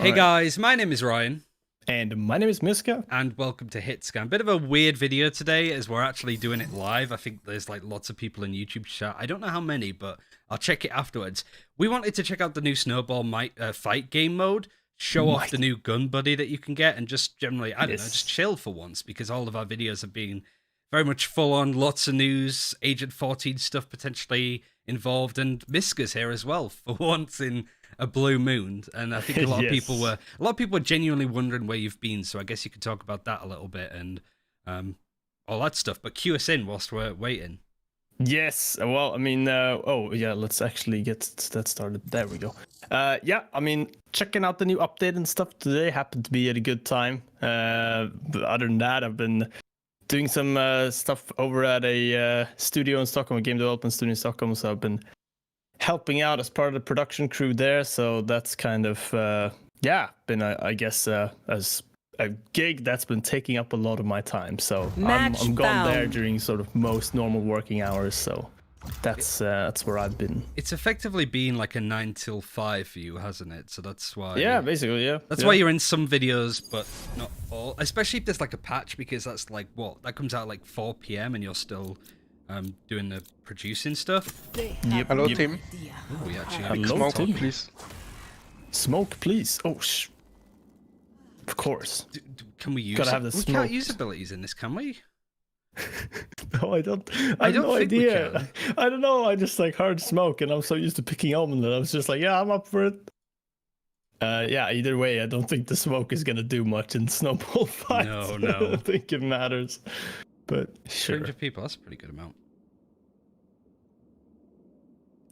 Hey guys, my name is Ryan. And my name is Miska. And welcome to HitScan. Bit of a weird video today as we're actually doing it live. I think there's like lots of people in YouTube chat. I don't know how many, but I'll check it afterwards. We wanted to check out the new Snowball fight game mode, show off the new gun buddy that you can get, and just generally, I don't know, just chill for once, because all of our videos have been very much full on, lots of news, Agent 14 stuff potentially involved, and Miska's here as well for once in a blue moon. And I think a lot of people were genuinely wondering where you've been, so I guess you could talk about that a little bit and all that stuff. But cue us in whilst we're waiting. Yes, well, I mean, let's actually get that started. There we go. Yeah, I mean, checking out the new update and stuff today happened to be at a good time. But other than that, I've been doing some stuff over at a studio in Stockholm, a game development studio in Stockholm, so I've been helping out as part of the production crew there. So that's kind of, been, I guess, as a gig that's been taking up a lot of my time. So I'm gone there during sort of most normal working hours. So that's where I've been. It's effectively been like a 9 till 5 for you, hasn't it? So that's why. Yeah, basically, yeah. That's why you're in some videos, but not all. Especially if there's like a patch, because that's like that comes out like 4 p.m. and you're still doing the producing stuff. Yep. Hello, team. Ooh, we actually Hello, Smoke, team. please. Smoke, please. Oh, of course. Can we use Gotta have the we can't smokes. use abilities in this, can we? No, I don't. I don't have no think we idea. can. I don't know. I just like heard smoke, and I'm so used to picking on that I was just like, yeah, I'm up for it. Yeah. Either way, I don't think the smoke is gonna do much in snowball fights. No. I don't think it matters. But sure. 300 people. That's a pretty good amount.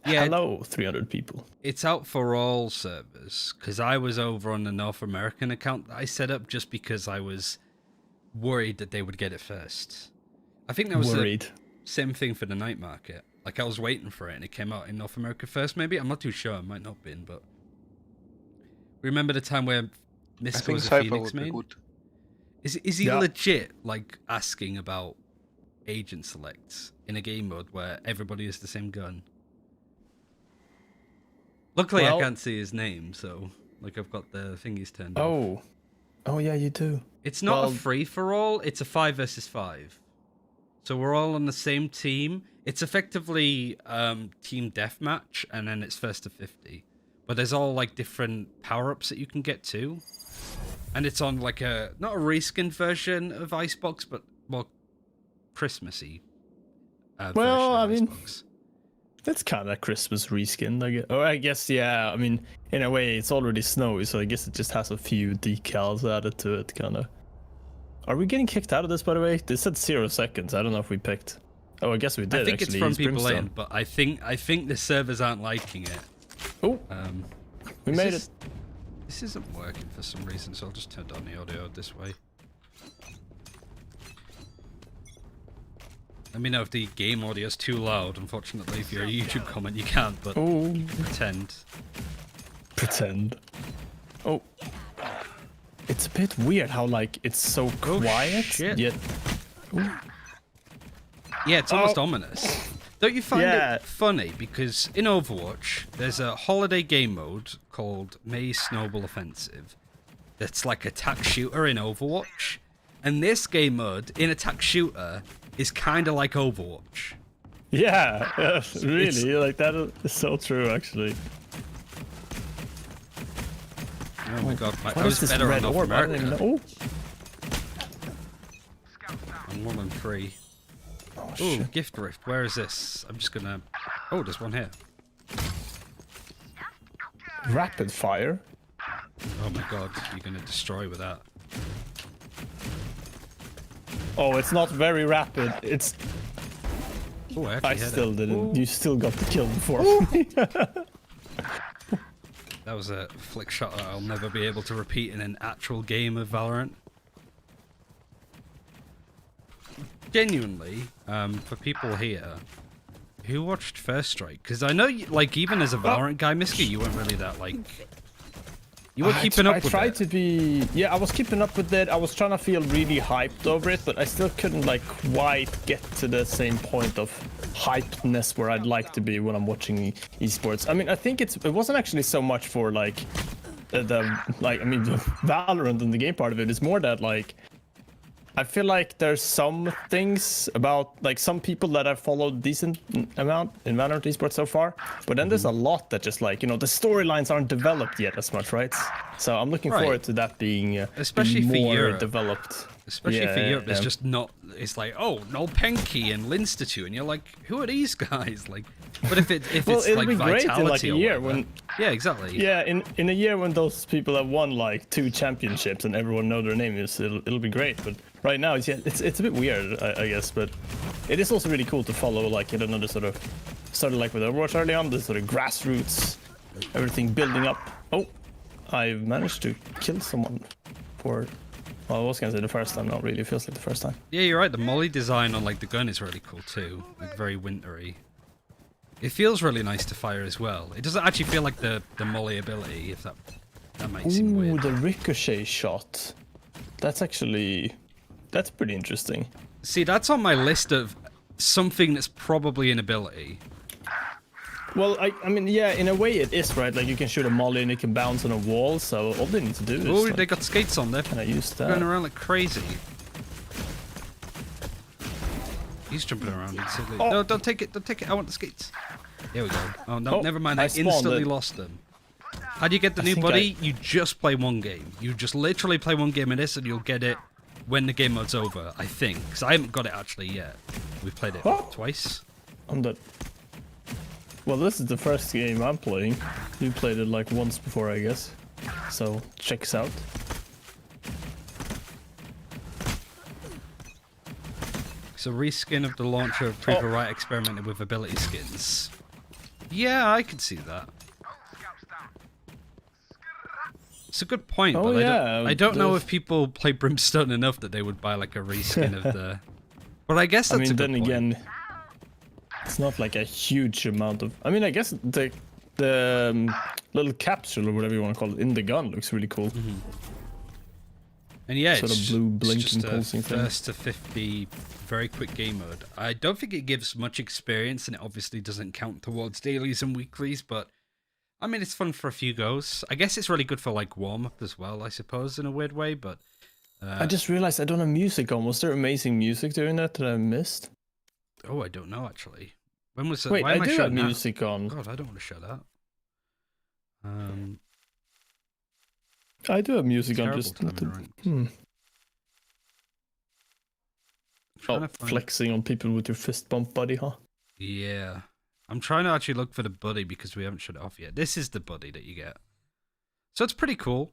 Yeah, Hello, 300 people. it's out for all servers, because I was over on the North American account that I set up just because I was worried that they would get it first. I think that was Worried. the same thing for the night market. Like, I was waiting for it and it came out in North America first, maybe? I'm not too sure. It might not have been, but... Remember the time where I Miska think was a Cypher Phoenix would be main? good. Is he Yeah. legit, like, asking about agent selects in a game mode where everybody has the same gun? Luckily, I Well- can't see his name, so like I've got the thingies turned off. Oh yeah, you do. It's not well- a free for all. It's a 5 versus 5. So we're all on the same team. It's effectively team deathmatch, and then it's first to 50. But there's all like different power ups that you can get too, and it's on like a not a reskinned version of Icebox, but more Christmassy. Well, I version mean- of Icebox. That's kind of Christmas reskin, I guess. Or I guess, yeah. I mean, in a way, it's already snowy, so I guess it just has a few decals added to it, kind of. Are we getting kicked out of this, by the way? They said 0 seconds. I don't know if we picked. Oh, I guess we did. I think actually. it's from people Brimstone. in, but I think the servers aren't liking it. Oh, we made it. This isn't working for some reason, so I'll just turn down the audio this way. Let me know if the game audio is too loud. Unfortunately, if you're a YouTube comment, you can't, but Oh, pretend. Oh, it's a bit weird how like it's so quiet. shit. Yet. Yeah, it's almost ominous. Don't you find Yeah. it funny? Because in Overwatch, there's a holiday game mode called May Snowball Offensive that's like attack shooter in Overwatch. And this game mode in attack shooter is kind of like Overwatch. Yeah, really, like that is so true, actually. Oh my god, I What was is this better on red North orb? I don't even America. know. I'm 1 and 3. Oh, Ooh, shit. gift rift. Where is this? I'm just gonna... Oh, there's one here. Rapid fire. Oh my god, you're gonna destroy with that. Oh, it's not very rapid. It's. Oh, I I actually hit still it. didn't. You still got the kill before me. That was a flick shot that I'll never be able to repeat in an actual game of Valorant. Genuinely, for people here who watched First Strike, because I know, like, even as a Valorant guy, Miska, you weren't really that, like... You were keeping up with I tried it. to be. Yeah, I was keeping up with it. I was trying to feel really hyped over it, but I still couldn't like quite get to the same point of hypedness where I'd like to be when I'm watching esports. I mean, I think it wasn't actually so much for like like, I mean, the Valorant and the game part of it is more that, like, I feel like there's some things about, like, some people that I've followed decent amount in Valorant esports so far, but then there's a lot that just, like, you know, the storylines aren't developed yet as much, right? So I'm looking forward to that being especially being for more Europe. developed. Especially for Europe, it's just not. It's like, oh, no Penke and Linstitute, and you're like, who are these guys? Like, but if Well, it's it'll like be great Vitality in like a or year whatever, when, yeah, exactly. yeah, in a year when those people have won like 2 championships and everyone know their name, it'll be great. But right now, it's a bit weird, I guess. But it is also really cool to follow, like, yet another sort of, started like with Overwatch early on, the sort of grassroots, everything building up. Oh, I've managed to kill someone for. Well, I was gonna say the first time, not really. It feels like the first time. Yeah, you're right. The molly design on like the gun is really cool too, like very wintry. It feels really nice to fire as well. It doesn't actually feel like the molly ability, if that might seem Ooh, weird. the ricochet shot. That's pretty interesting. See, that's on my list of something that's probably an ability. Well, I mean, yeah, in a way it is, right? Like, you can shoot a molly and it can bounce on a wall, so all they need to do is, Oh, like, they got skates on there. can I use that? Going around like crazy. He's jumping around. Oh. No, don't take it. Don't take it. I want the skates. Here we go. Oh, no, Oh, never mind. I I instantly spawned it. lost them. How do you get the new think buddy? You just play one game. You just literally play one game of this and you'll get it when the game mode's over, I think. Because I haven't got it actually yet. We've played it Oh. twice. I'm dead. Well, this is the first game I'm playing. You played it like once before, I guess. So, check us out. So reskin of the launcher of Preacher Wright experimented with ability skins. Yeah, I can see that. It's a good point, Oh, but yeah, I don't know there's- if people play Brimstone enough that they would buy like a reskin of the. But I guess I that's mean, a good then point. again, it's not like a huge amount of. I mean, I guess the little capsule or whatever you want to call it in the gun looks really cool. And yeah, Sort it's of blue it's blinking just a pulsing thing. first to 50 very quick game mode. I don't think it gives much experience, and it obviously doesn't count towards dailies and weeklies. But I mean, it's fun for a few goes. I guess it's really good for like warm up as well, I suppose, in a weird way. But I just realized I don't have music on. Was there amazing music during that I missed? oh, I don't know actually. When was it? Wait, Why am I do have showing that? music on. God, I don't want to show that. I do have music on. terrible Just timing, right? Trying to find- flexing on people with your fist bump, buddy, huh? Yeah. I'm trying to actually look for the buddy because we haven't shut it off yet. This is the buddy that you get. So it's pretty cool.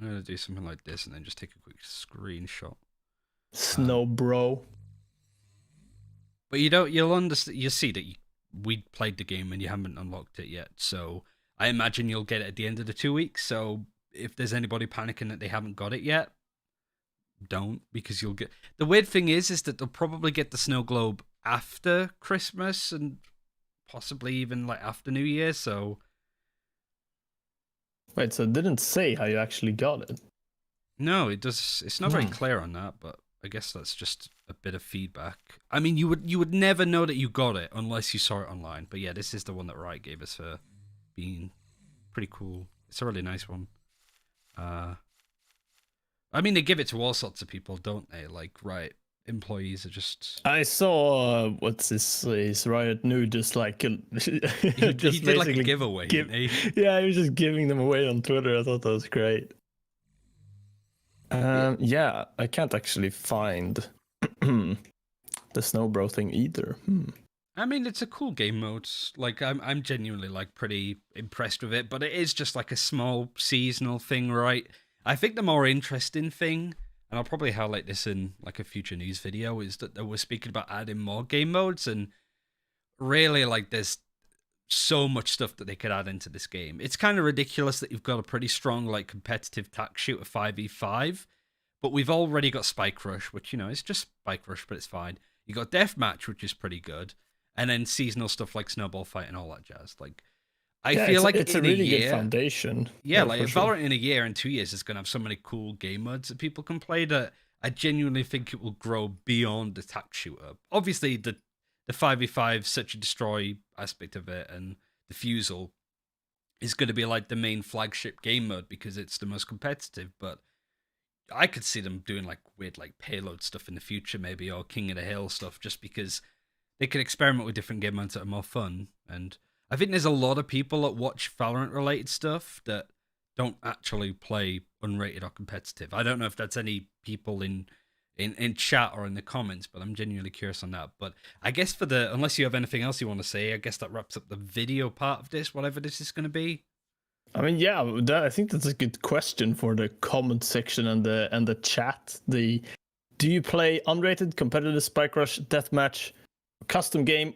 I'm going to do something like this and then just take a quick screenshot. Snow bro. But you'll understand, you'll see that we played the game and you haven't unlocked it yet. So I imagine you'll get it at the end of the 2 weeks. So if there's anybody panicking that they haven't got it yet, don't, because you'll get. The weird thing is that they'll probably get the snow globe after Christmas and possibly even like after New Year. So Wait, so it didn't say how you actually got it. no, it does. It's not very clear on that, but I guess that's just a bit of feedback. I mean, you would never know that you got it unless you saw it online. But yeah, this is the one that Riot gave us for being pretty cool. It's a really nice one. I mean, they give it to all sorts of people, don't they? Like, Riot employees are just. I saw what's his Riot New just like He just did like a basically giveaway. give- didn't he? Yeah, he was just giving them away on Twitter. I thought that was great. Yeah, I can't actually find the Snowbro thing either. I mean, it's a cool game mode. Like, I'm genuinely like pretty impressed with it, but it is just like a small seasonal thing, right? I think the more interesting thing, and I'll probably highlight this in like a future news video, is that they were speaking about adding more game modes, and really, like, there's so much stuff that they could add into this game. It's kind of ridiculous that you've got a pretty strong like competitive tack shooter 5v5, but we've already got Spike Rush, which, you know, it's just Spike Rush, but it's fine. You got Deathmatch, which is pretty good, and then seasonal stuff like Snowball Fight and all that jazz. Like, I feel like it's in a really year, good foundation. yeah, like for if sure. Valorant in a year and 2 years is going to have so many cool game modes that people can play that I genuinely think it will grow beyond the tack shooter. Obviously, the 5v5 search and destroy aspect of it and the fusel is going to be like the main flagship game mode because it's the most competitive. But I could see them doing like weird like payload stuff in the future, maybe, or King of the Hill stuff, just because they can experiment with different game modes that are more fun. And I think there's a lot of people that watch Valorant related stuff that don't actually play unrated or competitive. I don't know if that's any people in chat or in the comments, but I'm genuinely curious on that. But I guess unless you have anything else you want to say, I guess that wraps up the video part of this, whatever this is going to be. I mean, yeah, I think that's a good question for the comment section and the chat. Do you play unrated, competitive, spike rush, deathmatch, custom game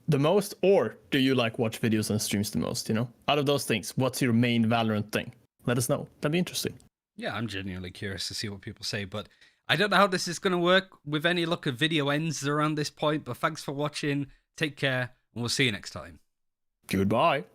the most, or do you like watch videos and streams the most? You know, out of those things, what's your main Valorant thing? Let us know. That'd be interesting. Yeah, I'm genuinely curious to see what people say, but I don't know how this is going to work. With any luck, a video ends around this point. But thanks for watching. Take care, and we'll see you next time. Goodbye.